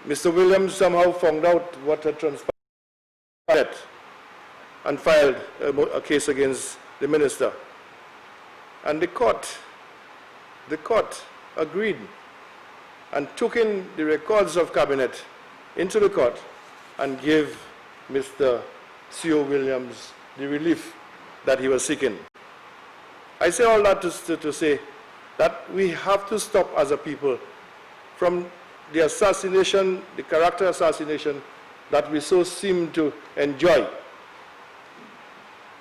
Mr. Williams somehow found out what had transpired and filed a case against the minister. And the court agreed and took in the records of cabinet into the court and gave Mr. C.O. Williams the relief that he was seeking. I say all that to say that we have to stop as a people from the assassination, the character assassination that we so seem to enjoy.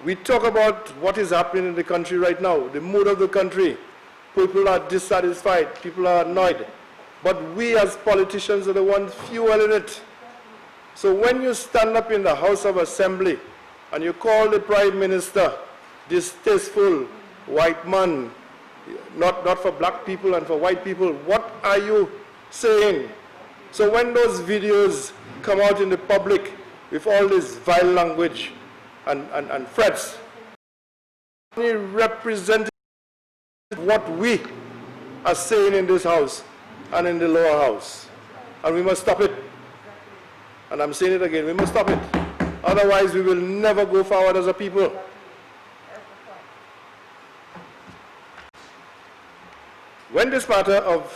We talk about what is happening in the country right now, the mood of the country. People are dissatisfied, people are annoyed. But we as politicians are the ones fueling it. So when you stand up in the House of Assembly and you call the Prime Minister distasteful white man, not for black people and for white people, what are you saying? So when those videos come out in the public with all this vile language and threats, only representing what we are saying in this house and in the lower house. And we must stop it. And I'm saying it again, we must stop it. Otherwise we will never go forward as a people. When this matter of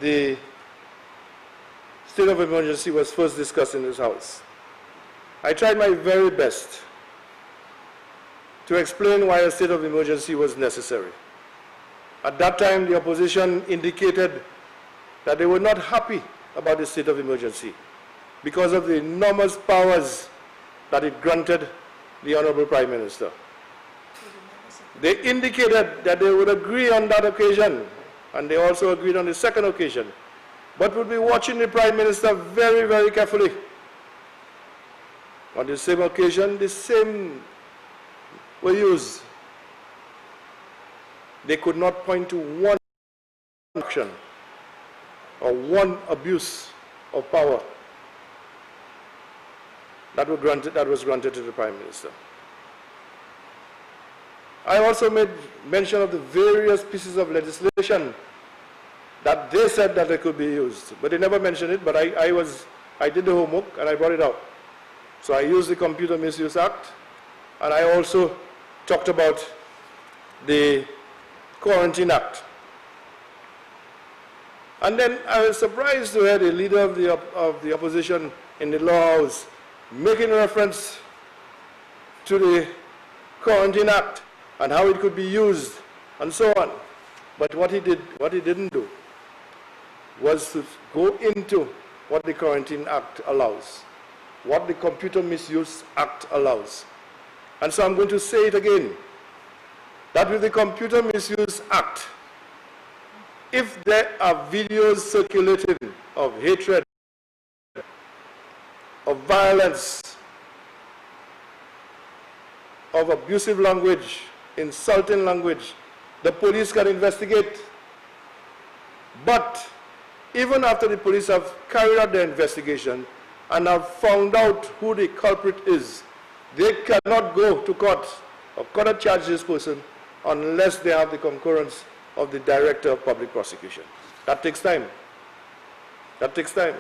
the state of emergency was first discussed in this house, I tried my very best to explain why a state of emergency was necessary. At that time, the opposition indicated that they were not happy about the state of emergency because of the enormous powers that it granted the Honorable Prime Minister. They indicated that they would agree on that occasion, and they also agreed on the second occasion, but would be watching the Prime Minister very, very carefully. On the same occasion, the same were used. They could not point to one action or one abuse of power that was granted to the Prime Minister. I also made mention of the various pieces of legislation that they said that they could be used, but they never mentioned it, but I did the homework and I brought it out. So I used the Computer Misuse Act, and I also talked about the Quarantine Act. And then I was surprised to hear the leader of the opposition in the Law House making reference to the Quarantine Act and how it could be used and so on. But what he didn't do was to go into what the Quarantine Act allows, what the Computer Misuse Act allows. And so I'm going to say it again, that with the Computer Misuse Act, if there are videos circulating of hatred, of violence, of abusive language, insulting language, the police can investigate. But even after the police have carried out their investigation and have found out who the culprit is, they cannot go to court or cannot charge this person unless they have the concurrence of the Director of Public Prosecution. That takes time. That takes time.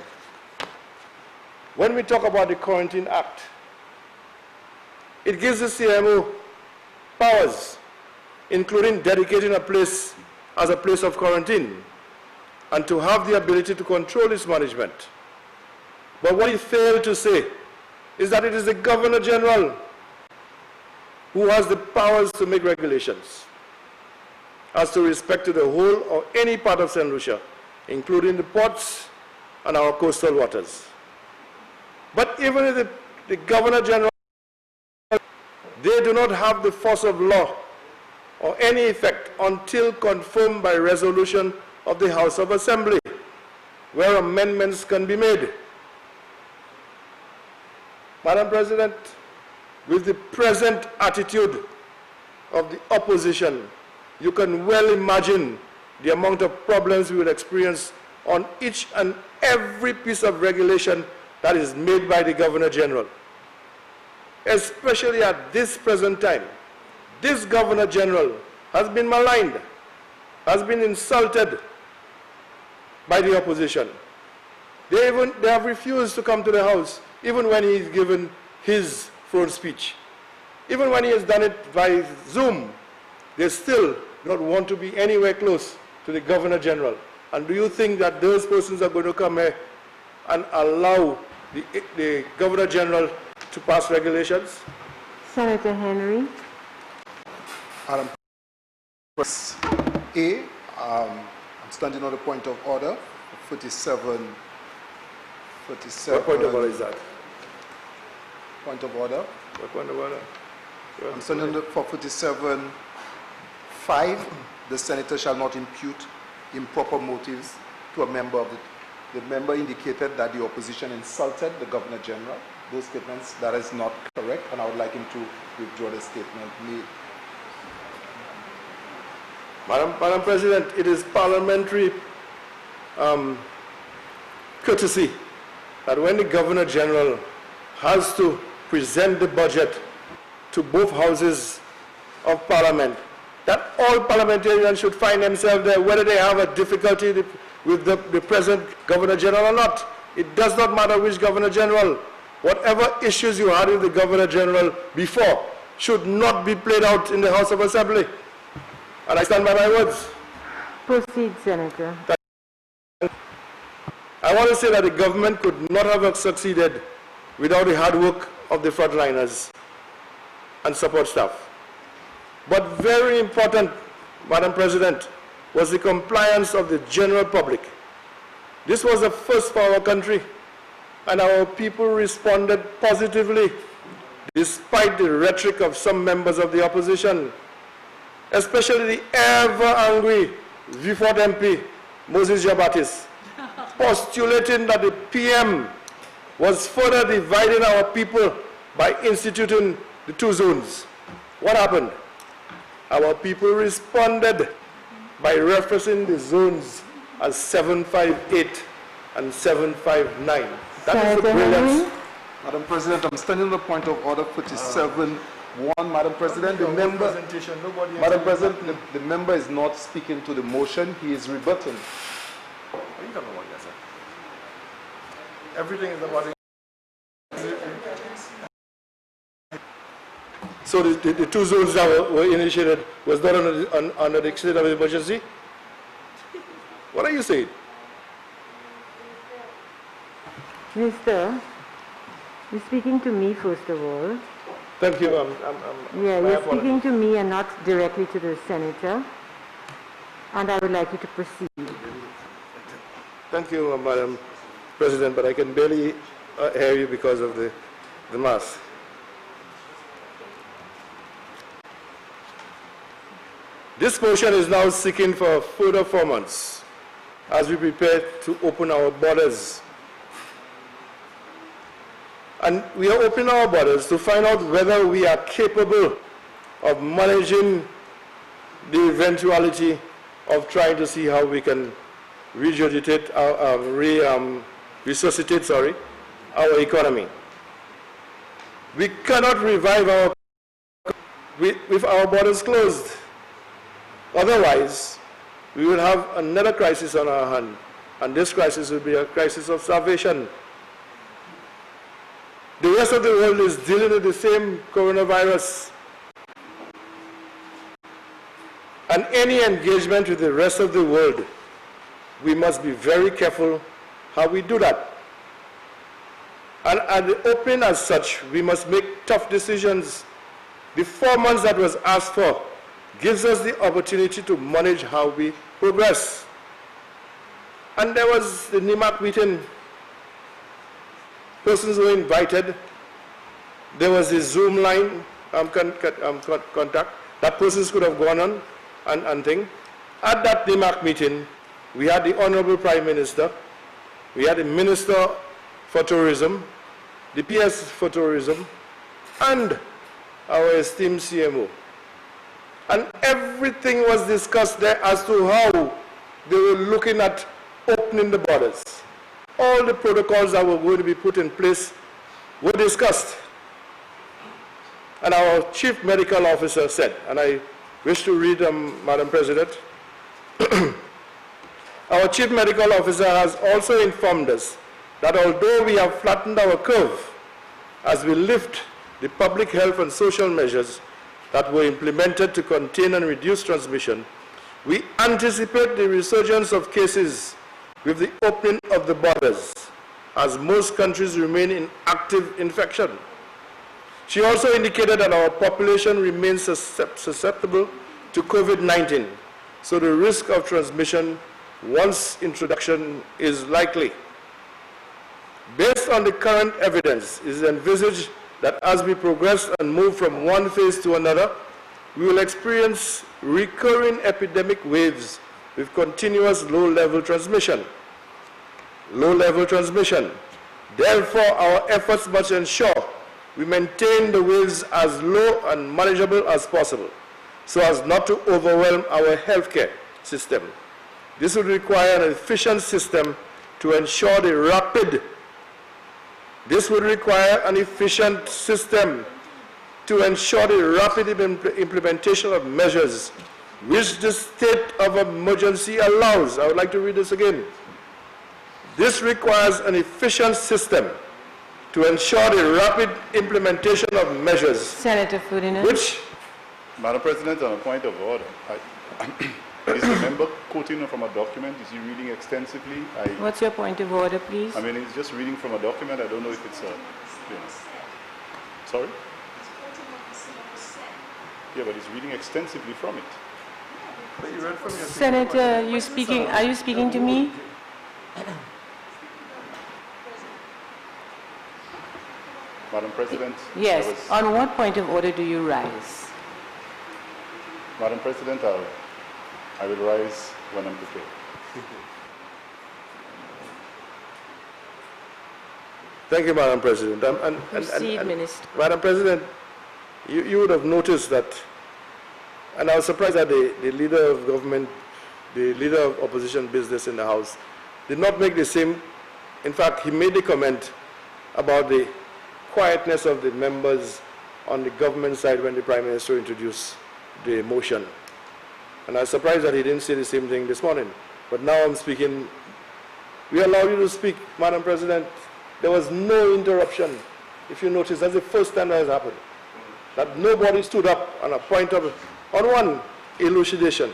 When we talk about the Quarantine Act, it gives the CMO powers, including dedicating a place as a place of quarantine and to have the ability to control its management. But what he failed to say is that it is the Governor General who has the powers to make regulations as to respect to the whole or any part of St. Lucia, including the ports and our coastal waters. But even if the Governor General, they do not have the force of law or any effect until confirmed by resolution of the House of Assembly, where amendments can be made. Madam President, with the present attitude of the opposition, you can well imagine the amount of problems we will experience on each and every piece of regulation that is made by the Governor General. Especially at this present time, this Governor General has been maligned, has been insulted by the opposition. They have refused to come to the House, even when he's given his front speech. Even when he has done it by Zoom, they still don't want to be anywhere close to the Governor General. And do you think that those persons are going to come here and allow the Governor General to pass regulations? Senator Henry. Madam President, I'm standing on the point of order, 47. What point of order is that? Point of order. What point of order? I'm standing for 47.5. The senator shall not impute improper motives to a member of the member indicated that the opposition insulted the Governor General. Those statements, that is not correct, and I would like him to withdraw the statement made. Madam President, it is parliamentary courtesy that when the Governor General has to present the budget to both houses of Parliament, that all parliamentarians should find themselves there, whether they have a difficulty with the present Governor General or not. It does not matter which Governor General. Whatever issues you had with the Governor General before should not be played out in the House of Assembly. And I stand by my words. Proceed, Senator. I want to say that the government could not have succeeded without the hard work of the frontliners and support staff. But very important, Madam President, was the compliance of the general public. This was a first for our country, and our people responded positively, despite the rhetoric of some members of the opposition, especially the ever-angry V4 MP, Moses Jabatis, postulating that the PM was further dividing our people by instituting the two zones. What happened? Our people responded by referencing the zones as 758 and 759. That is the brilliance. Madam President, I'm standing on the point of order 47.1. Madam President, the member, Madam President, the member is not speaking to the motion. He is rebutting. What are you talking about, yes, sir? Everything is about it. So the two zones that were initiated was not under the state of emergency? What are you saying? Mister, you're speaking to me first of all. Thank you. Yeah, you're speaking to me and not directly to the senator. And I would like you to proceed. Thank you, Madam President, but I can barely hear you because of the mask. This motion is now seeking for further 4 months as we prepare to open our borders. And we are opening our borders to find out whether we are capable of managing the eventuality of trying to see how we can resuscitate our economy. We cannot revive our with our borders closed. Otherwise, we will have another crisis on our hand, and this crisis will be a crisis of starvation. The rest of the world is dealing with the same coronavirus. And any engagement with the rest of the world, we must be very careful how we do that. And at the opening as such, we must make tough decisions. The 4 months that was asked for gives us the opportunity to manage how we progress. And there was the NIMAC meeting. Persons were invited. There was the Zoom line contact that persons could have gone on and thing. At that NIMAC meeting, we had the Honorable Prime Minister, we had the Minister for Tourism, the PS for Tourism, and our esteemed CMO. And everything was discussed there as to how they were looking at opening the borders. All the protocols that were going to be put in place were discussed. And our Chief Medical Officer said, and I wish to read, Madam President, our Chief Medical Officer has also informed us that although we have flattened our curve as we lift the public health and social measures that were implemented to contain and reduce transmission, we anticipate the resurgence of cases with the opening of the borders, as most countries remain in active infection. She also indicated that our population remains susceptible to COVID-19, so the risk of transmission once introduction is likely. Based on the current evidence, it is envisaged that as we progress and move from one phase to another, we will experience recurring epidemic waves with continuous low-level transmission. Therefore, our efforts must ensure we maintain the waves as low and manageable as possible, so as not to overwhelm our healthcare system. This would require an efficient system to ensure the rapid implementation of measures which the state of emergency allows. I would like to read this again. This requires an efficient system to ensure the rapid implementation of measures. Senator Ferdinand. Which? Madam President, on a point of order, is the member quoting from a document? Is he reading extensively? What's your point of order, please? I mean, he's just reading from a document. I don't know if it's a, Sorry? Yeah, but he's reading extensively from it. Senator, are you speaking to me? Madam President? Yes. On what point of order do you rise? Madam President, I will rise when I'm prepared. Thank you, Madam President. Proceed, Minister. Madam President, you would have noticed that, and I was surprised that the leader of government, the leader of opposition business in the House, did not make the same. In fact, he made the comment about the quietness of the members on the government side when the Prime Minister introduced the motion. And I was surprised that he didn't say the same thing this morning. But now I'm speaking. We allow you to speak, Madam President. There was no interruption. If you notice, that's the first time that has happened. That nobody stood up on a point of, on one elucidation,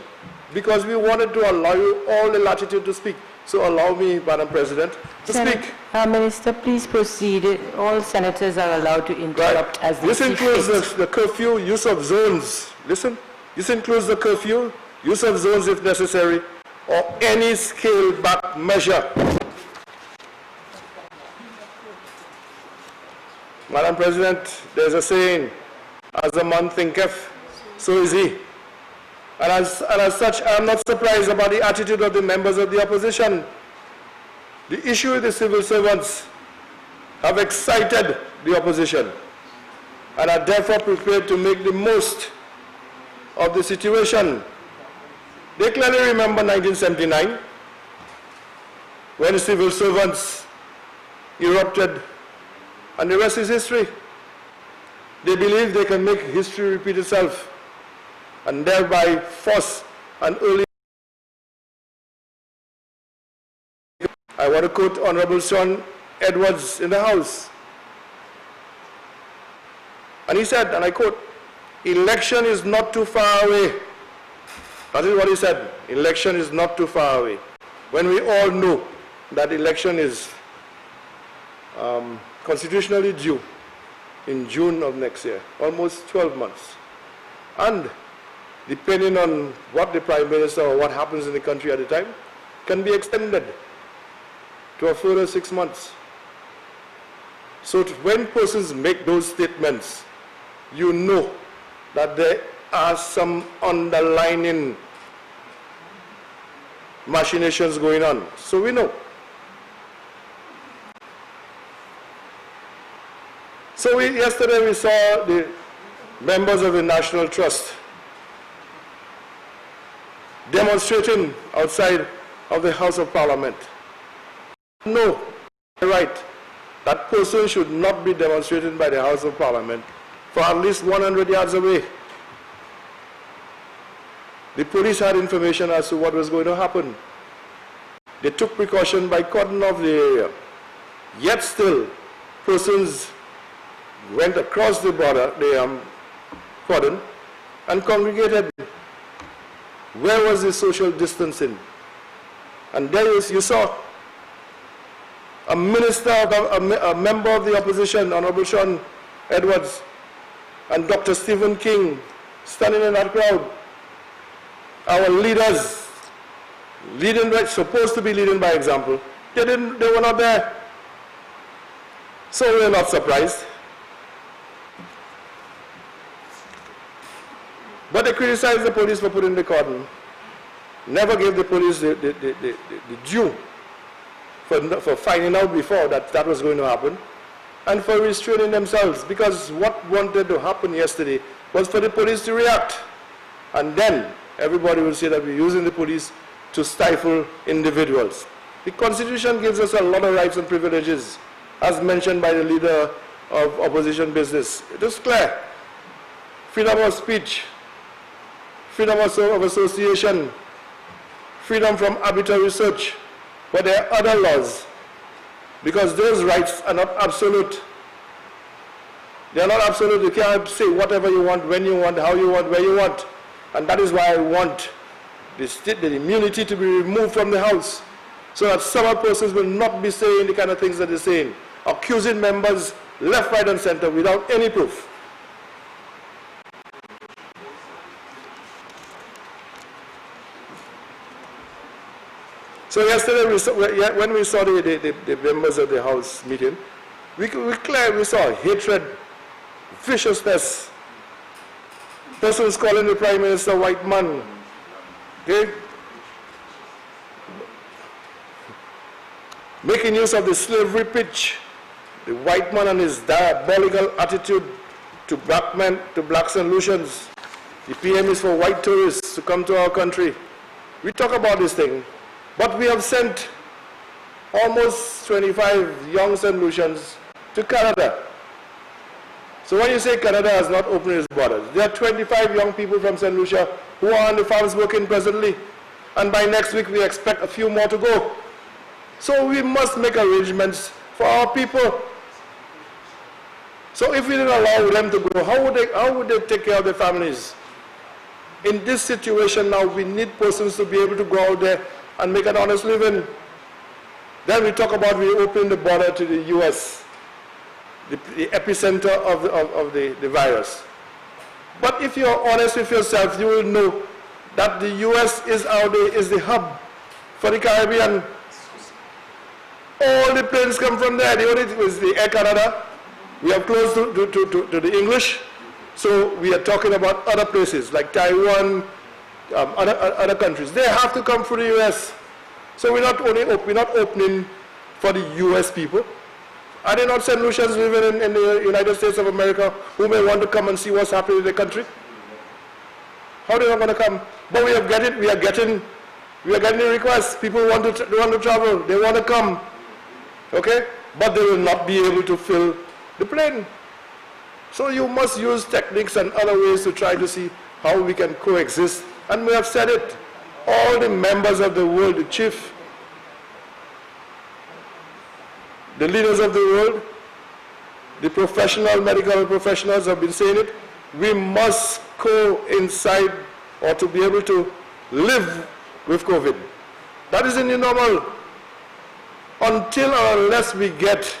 because we wanted to allow you all the latitude to speak. So allow me, Madam President, to speak. Minister, please proceed. All senators are allowed to interrupt as they This see includes fit. the curfew, use of zones. Listen, this includes the curfew, use of zones if necessary, or any scale-back measure. Madam President, there's a saying, as a man thinketh, so is he. And as such, I'm not surprised about the attitude of the members of the opposition. The issue with the civil servants have excited the opposition and are therefore prepared to make the most of the situation. They clearly remember 1979, when civil servants erupted, and the rest is history. They believe they can make history repeat itself and thereby force an early. I want to quote Honorable Sean Edwards in the House. And he said, and I quote, "Election is not too far away." That is what he said. Election is not too far away. When we all know that election is constitutionally due in June of next year, almost 12 months. And depending on what the Prime Minister or what happens in the country at the time, can be extended to a further 6 months. So when persons make those statements, you know that there are some underlying machinations going on. So we know. So yesterday we saw the members of the National Trust demonstrating outside of the House of Parliament. No, right, that person should not be demonstrating by the House of Parliament for at least 100 yards away. The police had information as to what was going to happen. They took precaution by cordoning off the area. Yet still, persons went across the border, the cordon, and congregated. Where was the social distancing? And there you saw a minister, a member of the opposition, Honorable Sean Edwards, and Dr. Stephen King standing in that crowd. Our leaders, supposed to be leading by example, they were not there. So we're not surprised. But they criticized the police for putting the cordon. Never gave the police the due for finding out before that was going to happen, and for restraining themselves, because what wanted to happen yesterday was for the police to react. And then everybody will say that we're using the police to stifle individuals. The Constitution gives us a lot of rights and privileges, as mentioned by the leader of opposition business. It is clear. Freedom of speech, freedom of association, freedom from arbitrary search. But there are other laws, because those rights are not absolute. They are not absolute. You can't say whatever you want, when you want, how you want, where you want. And that is why I want the immunity to be removed from the House, so that some persons will not be saying the kind of things that they're saying, accusing members left, right, and center without any proof. So yesterday, when we saw the members of the House meeting, we saw hatred, viciousness, persons calling the Prime Minister white man, okay? Making use of the slavery pitch, the white man and his diabolical attitude to black men, to black solutions. The PM is for white tourists to come to our country. We talk about this thing. But we have sent almost 25 young St. Lucians to Canada. So when you say Canada has not opened its borders, there are 25 young people from St. Lucia who are on the farms working presently. And by next week, we expect a few more to go. So we must make arrangements for our people. So if we didn't allow them to go, how would they take care of their families? In this situation now, we need persons to be able to go out there and make an honest living. Then we talk about reopening the border to the US, the epicenter of the virus. But if you're honest with yourself, you will know that the US is the hub for the Caribbean. All the planes come from there. The only thing is the Air Canada. We are close to the English, so we are talking about other places like Taiwan, other countries. They have to come through the US. So we're not opening for the US people. Are they not St. Lucians living in the United States of America who may want to come and see what's happening in the country? How are they not going to come? But we are getting the requests. People want to travel. They want to come. Okay? But they will not be able to fill the plane. So you must use techniques and other ways to try to see how we can coexist. And we have said it. All the members of the world, the chief, the leaders of the world, the medical professionals have been saying it. We must coincide or to be able to live with COVID. That is the new normal. Until or unless we get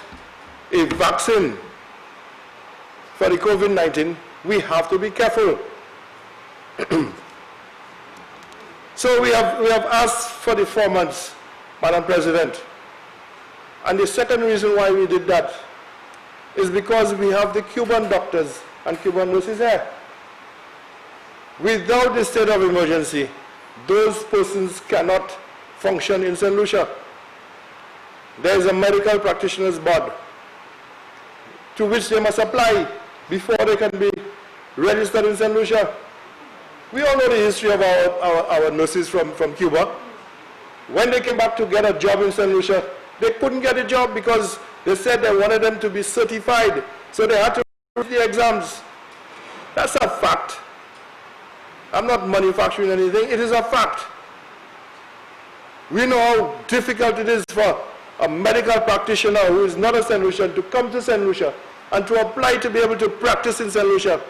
a vaccine for the COVID-19, we have to be careful. So we have asked for the 4 months, Madam President. And the second reason why we did that is because we have the Cuban doctors and Cuban nurses here. Without the state of emergency, those persons cannot function in St. Lucia. There is a medical practitioners board to which they must apply before they can be registered in St. Lucia. We all know the history of our nurses from Cuba. When they came back to get a job in St. Lucia, they couldn't get a job because they said they wanted them to be certified. So they had to take the exams. That's a fact. I'm not manufacturing anything. It is a fact. We know how difficult it is for a medical practitioner who is not a St. Lucian to come to St. Lucia and to apply to be able to practice in St. Lucia,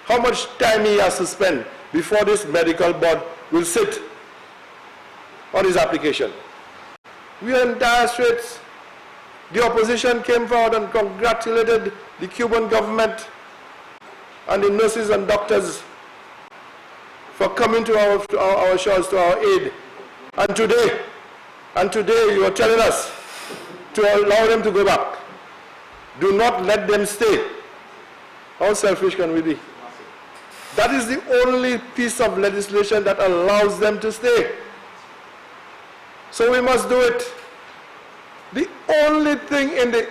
how much time he has to spend before this medical board will sit on his application. We are in dire straits. The opposition came forward and congratulated the Cuban government and the nurses and doctors for coming to our shores, to our aid. And today you are telling us to allow them to go back. Do not let them stay. How selfish can we be? That is the only piece of legislation that allows them to stay. So we must do it. The only thing in the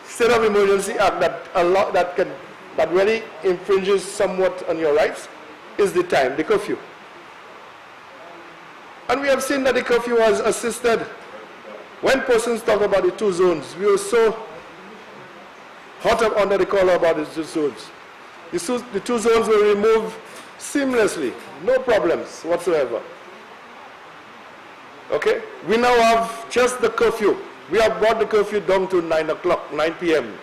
State of Emergency Act that really infringes somewhat on your rights is the time, the curfew. And we have seen that the curfew has assisted. When persons talk about the two zones, we were so hot up under the collar about the two zones. The two zones were removed seamlessly, no problems whatsoever. Okay? We now have just the curfew. We have brought the curfew down to 9 o'clock, 9 p.m.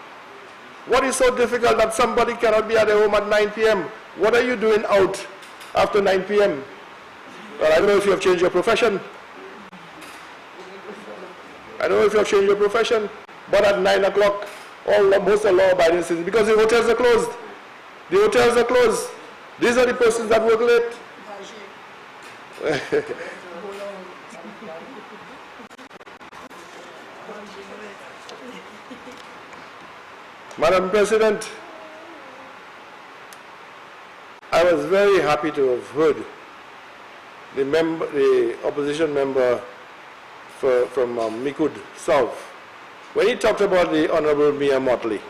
What is so difficult that somebody cannot be at their home at 9 p.m.? What are you doing out after 9 p.m.? Well, I don't know if you have changed your profession. I don't know if you have changed your profession, but at 9 o'clock, most of law-abiding citizens, because the hotels are closed. The hotels are closed. These are the persons that work late. Madam President, I was very happy to have heard the opposition member from Mikud South, when he talked about the Honorable Mia Motley.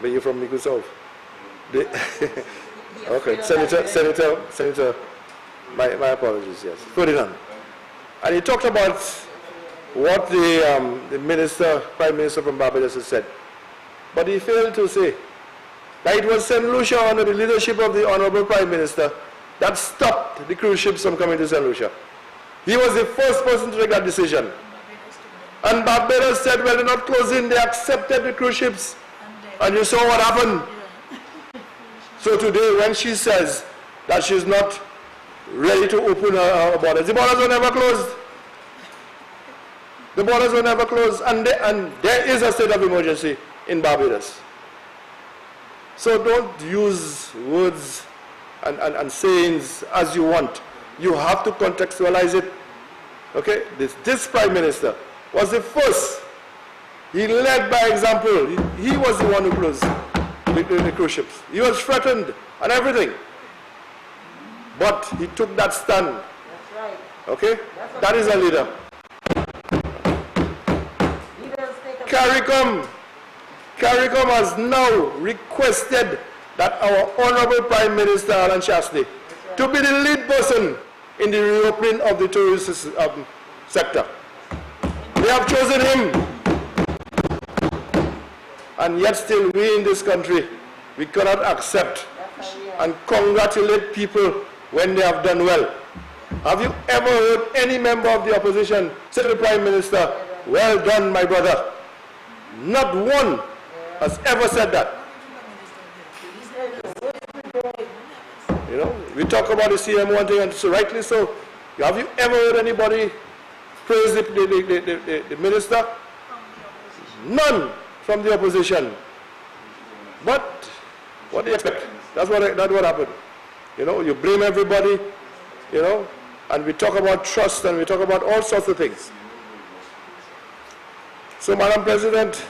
But you're from Mikud South? Okay, Senator, my apologies, yes, Ferdinand. And he talked about what the Prime Minister from Barbados has said. But he failed to say that it was St. Lucia under the leadership of the Honorable Prime Minister that stopped the cruise ships from coming to St. Lucia. He was the first person to take that decision. And Barbados said, well, they're not closing, they accepted the cruise ships. And you saw what happened. So today, when she says that she's not ready to open her borders, the borders were never closed. The borders were never closed, and there is a state of emergency in Barbados. So don't use words and sayings as you want. You have to contextualize it. Okay? This Prime Minister was the first. He led by example. He was the one who closed the cruise ships. He was threatened and everything. But he took that stand. That's right. Okay? That is a leader. CARICOM has now requested that our Honorable Prime Minister Alan Shastney to be the lead person in the reopening of the tourist sector. They have chosen him. And yet still we in this country, we cannot accept and congratulate people when they have done well. Have you ever heard any member of the opposition say to the Prime Minister, well done, my brother? Not one has ever said that. You know, we talk about the CM one thing, and so rightly so. Have you ever heard anybody praise the minister? None from the opposition. But what do you expect? That's what happened. You know, you blame everybody, you know, and we talk about trust and we talk about all sorts of things. So, Madam President,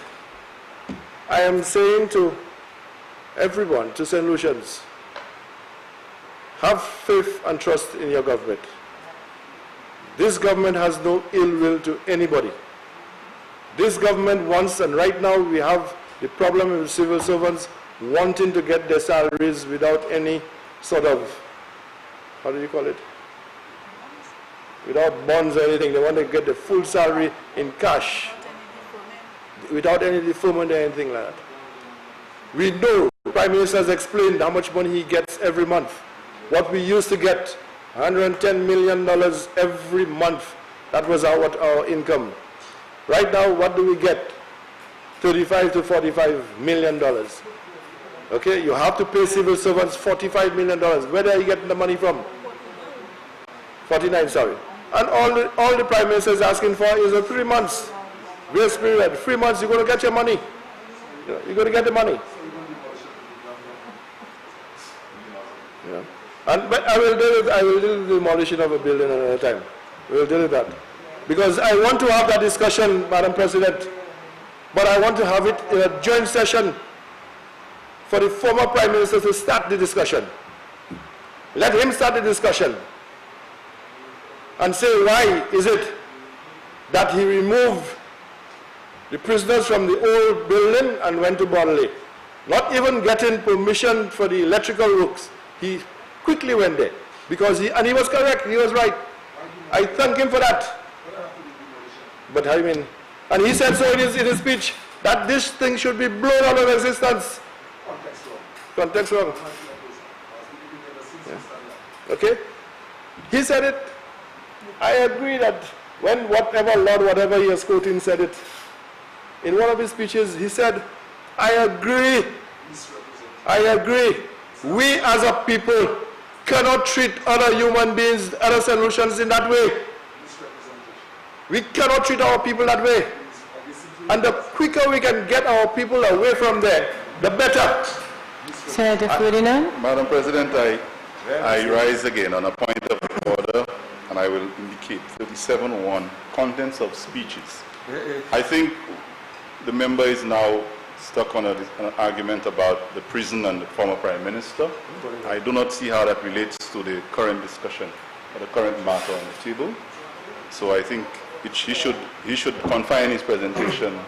I am saying to everyone, to St. Lucians, have faith and trust in your government. This government has no ill will to anybody. This government wants, and right now we have the problem with civil servants wanting to get their salaries without any sort of, how do you call it? Without bonds or anything. They want to get the full salary in cash, without any deferment or anything like that. We know, the Prime Minister has explained how much money he gets every month. What we used to get $110 million every month. That was our income. Right now, what do we get? $35 to $45 million. Okay, you have to pay civil servants $45 million. Where are you getting the money from? 49, sorry. And all the Prime Minister is asking for is a 3 months grace period. 3 months, you're going to get your money. You're going to get the money. Yeah. But I will deal with the demolition of a building another time. We will deal with that. Because I want to have that discussion, Madam President, but I want to have it in a joint session for the former Prime Minister to start the discussion. Let him start the discussion and say why is it that he removed the prisoners from the old building and went to Bodley. Not even getting permission for the electrical works. He quickly went there because he was correct, he was right. I thank him for that. But I mean, and he said so in his speech that this thing should be blown out of existence. Context wrong. Yeah. Okay? He said it. I agree that when whatever he was quoting said it, in one of his speeches, he said, I agree. We as a people cannot treat other human beings, other solutions in that way. We cannot treat our people that way. And the quicker we can get our people away from there, the better. Senator Ferdinand. Madam President, I rise again on a point of order, and I will indicate 37.1, contents of speeches. I think the member is now stuck on an argument about the prison and the former Prime Minister. I do not see how that relates to the current discussion or the current matter on the table. So I think he should confine his presentation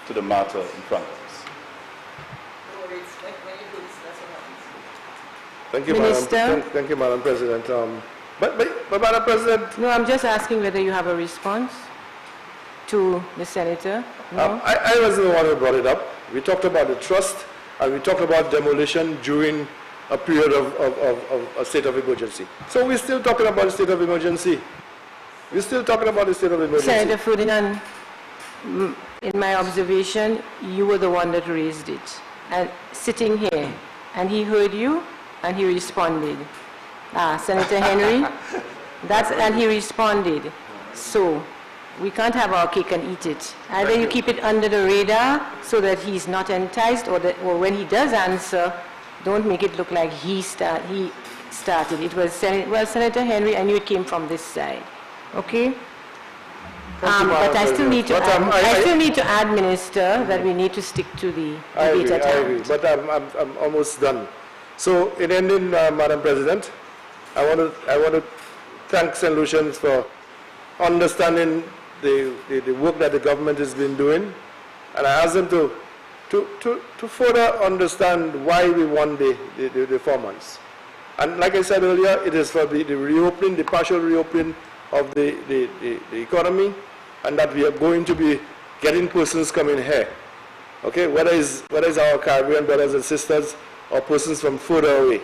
to the matter in front of us. Thank you, Minister. Madam. Thank you, Madam President. But Madam President, No, I'm just asking whether you have a response to the Senator. No? I was the one who brought it up. We talked about the trust and we talked about demolition during a period of a state of emergency. So we're still talking about the state of emergency. We're still talking about the state of emergency. Senator Ferdinand, in my observation, you were the one that raised it. And sitting here, and he heard you, and he responded. Senator Henry, and he responded. So, we can't have our cake and eat it. Either you keep it under the radar so that he's not enticed, or when he does answer, don't make it look like he started. It was Senator Henry, I knew it came from this side. Okay? But I still need to add, Minister, that we need to stick to the debate at hand. I agree, but I'm almost done. So, in ending, Madam President, I want to thank St. Lucians for understanding the work that the government has been doing, and I ask them to further understand why we want the 4 months. And like I said earlier, it is for the reopening, the partial reopening of the economy, and that we are going to be getting persons coming here. Okay, whether it's our Caribbean brothers and sisters or persons from further away.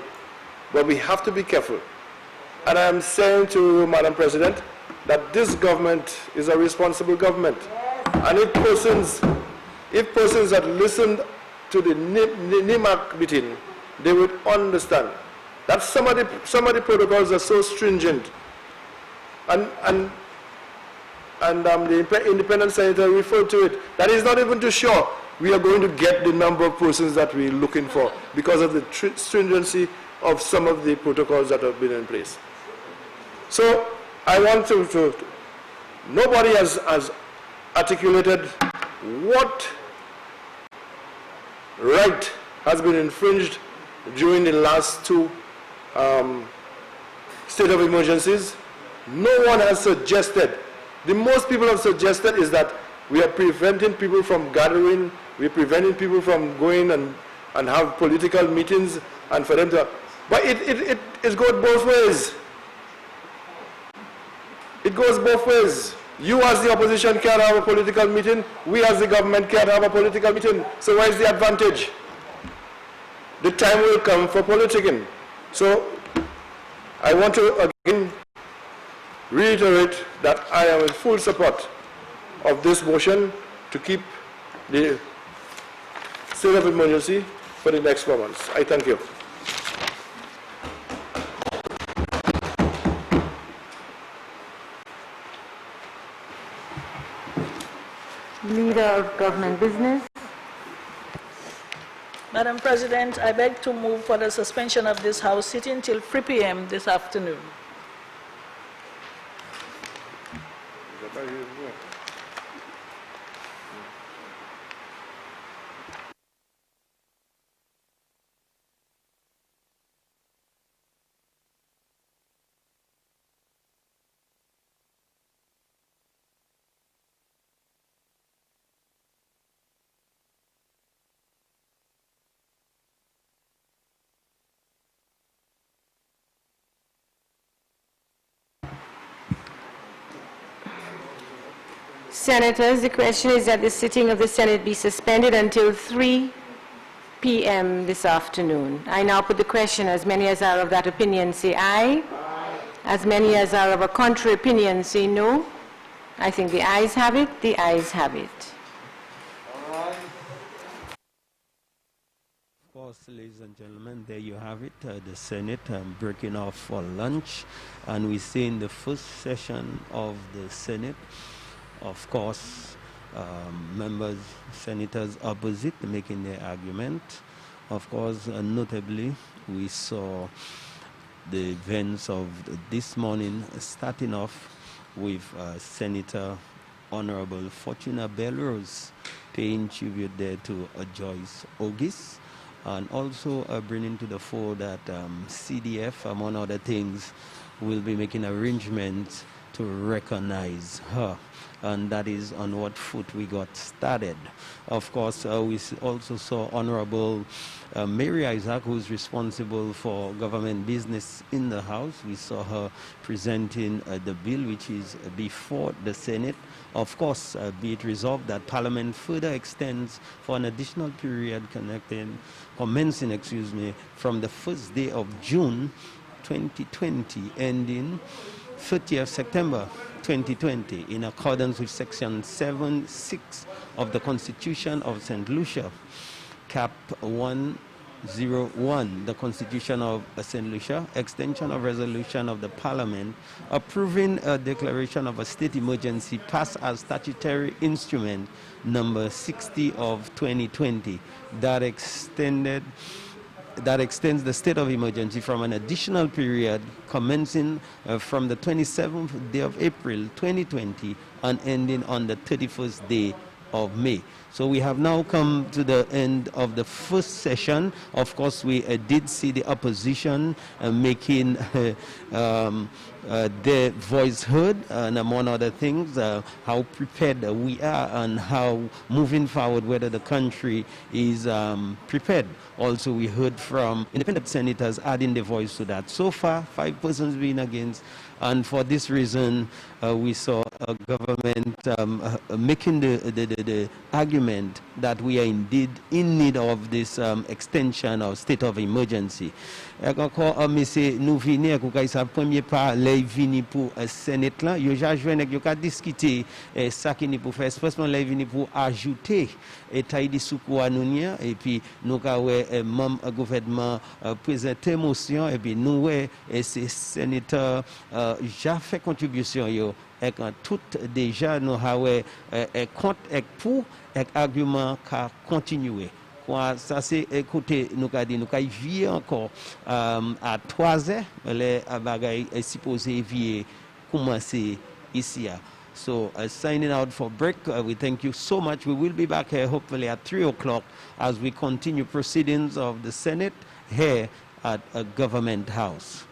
But we have to be careful. And I am saying to Madam President that this government is a responsible government. And if persons had listened to the NIMAC meeting, they would understand that some of the protocols are so stringent. And the independent senator referred to it. That is not even too sure we are going to get the number of persons that we're looking for because of the stringency of some of the protocols that have been in place. So I want nobody has articulated what right has been infringed during the last 2 state of emergencies. No one has suggested. The most people have suggested is that we are preventing people from gathering, we're preventing people from going and have political meetings and for them to... But it goes both ways. It goes both ways. You as the opposition can't have a political meeting, we as the government can't have a political meeting. So where is the advantage? The time will come for politicking. So I want to... again reiterate that I am in full support of this motion to keep the state of emergency for the next 4 months. I thank you. Leader of Government Business. Madam President, I beg to move for the suspension of this House sitting till 3 p.m. this afternoon. Senators, the question is that the sitting of the Senate be suspended until 3 p.m. this afternoon. I now put the question. As many as are of that opinion say aye. Aye. As many as are of a contrary opinion say no. I think the ayes have it. The ayes have it. Of course, ladies and gentlemen, there you have it. The Senate breaking off for lunch. And we say in the first session of the Senate, of course, members, senators opposite making their argument. Of course, notably, we saw the events of this morning starting off with Senator Honorable Fortuna Belrose paying tribute there to Joyce Ogis, and also bringing to the fore that CDF, among other things, will be making arrangements to recognize her. And that is on what foot we got started. Of course, we also saw Honorable Mary Isaac, who is responsible for government business in the House. We saw her presenting the bill, which is before the Senate. Of course, be it resolved that Parliament further extends for an additional period commencing from the first day of June 2020, ending 30th September 2020, in accordance with Section 7(6) of the Constitution of St. Lucia, Cap 101, the Constitution of St. Lucia, extension of resolution of the Parliament approving a declaration of a state emergency passed as statutory instrument number 60 of 2020 that extends the state of emergency from an additional period commencing from the 27th day of April 2020 and ending on the 31st day of May. So we have now come to the end of the first session. Of course, we did see the opposition making their voice heard, and among other things, how prepared we are and how moving forward, whether the country is prepared. Also, we heard from independent senators adding their voice to that. So far, 5 persons being against, and for this reason, we saw a government making the argument that we are indeed in need of this extension of state of emergency. Nous venons pour premier pas les vini pour Sénat là, yo joindre yo ka discuter ça qui ni pour faire expressément les vini pour ajouter état de secours anounia et puis nous ka ouais membre gouvernement présenter motion et puis nous ouais c'est sénateur j'ai fait contribution yo et quand tout déjà nous ha ouais compte et pour et argument ka continuer. Ça c'est écoutez nous qu'a dit nous qu'a vier encore à 3 heures les bagailles est supposé vier commencer ici. So signing out for break, we thank you so much. We will be back here hopefully at 3 o'clock as we continue proceedings of the Senate here at Government House.